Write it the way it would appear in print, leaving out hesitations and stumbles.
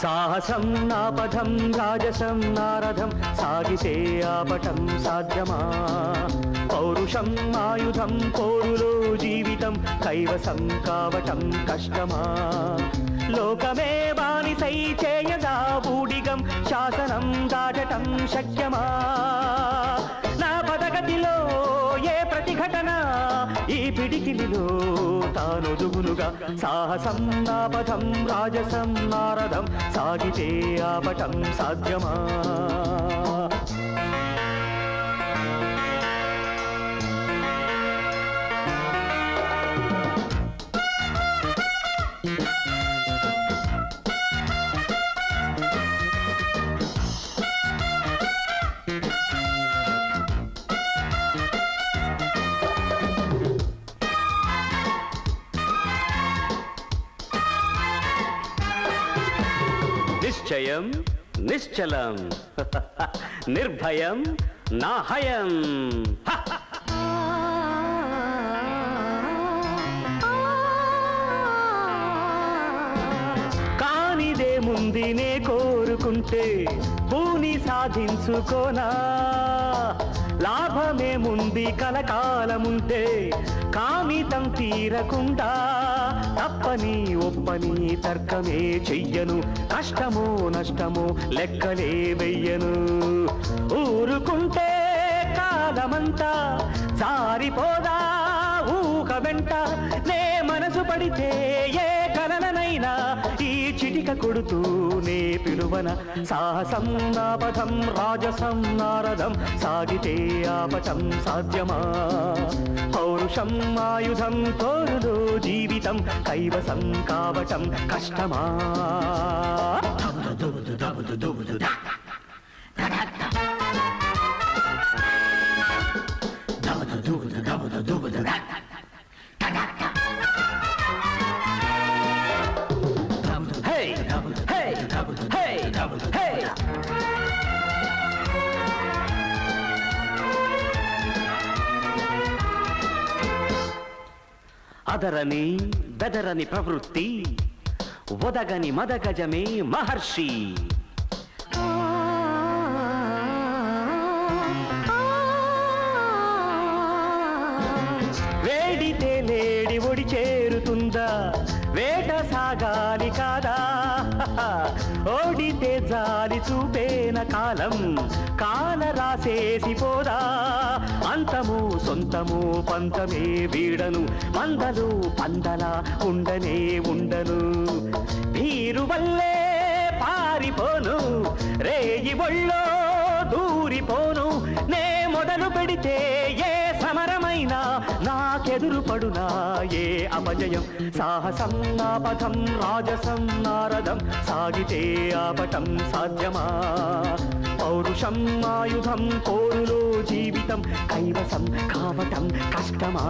సాహసం నాపథం రాజసం నారథం సాగితే ఆపటం సాధ్యమా పౌరుషం ఆయుధం పోరులో జీవితం కైవసం కావటం కష్టమా లోకమే బానిసై చేయగా బూడిగం శాసనం దాటటం శక్యమా నా పదగతిలో ఏ ప్రతిఘటన ఈ పిడికిలిలో తానొదుగునుగా సాహసం నాపథం రాజసం నారథం సాగితే ఆపటం సాధ్యమా నిశ్చయం నిశ్చలం నిర్భయం నాహయం కానిదేముంది నే కోరుకుంటే పూని సాధించుకోనా లాభమేముంది కలకాలముంటే కామితం తీరకుండా తప్పని ఒప్పని తర్కమే చెయ్యను కష్టమో నష్టమో లెక్కలే వెయ్యను ఊరుకుంటే కాలమంతా జారిపోదా ఊక వెంట నే మనసు పడితే ఏ కలననైనా ఈ చిటిక కొడుతూ నే పిలువన సాహసం నాపథం రాజసం నారథం సాగితే ఆపటం సాధ్యమా పౌరుషం ఆయుధం తోరులో జీవితం కైవసం కావటం కష్టమా అదరని బెదరని ప్రవృత్తి ఒదగని మదగజమే మహర్షి వేడితే లేడి ఒడి చేరుతుందా వేట సాగాలి కాదా ఓడితే జాలి చూపేన కాలం కాల రాసేసిపోదా అంతము సొంతము పంతమే వీడను మందలు పందల ఉండనే ఉండను వీరు వల్లే పారిపోను రేయి ఒళ్ళో దూరిపోను నే మొదలు పెడితే ఏ సమరమైనా నాకెదురు పడునా ఏ అపజయం సాహసం నాపథం రాజసం నారథం సాగితే ఆపటం సాధ్యమా పౌరుషం ఆయుధం పోరులో జీవితం కైవసం కావటం కష్టమా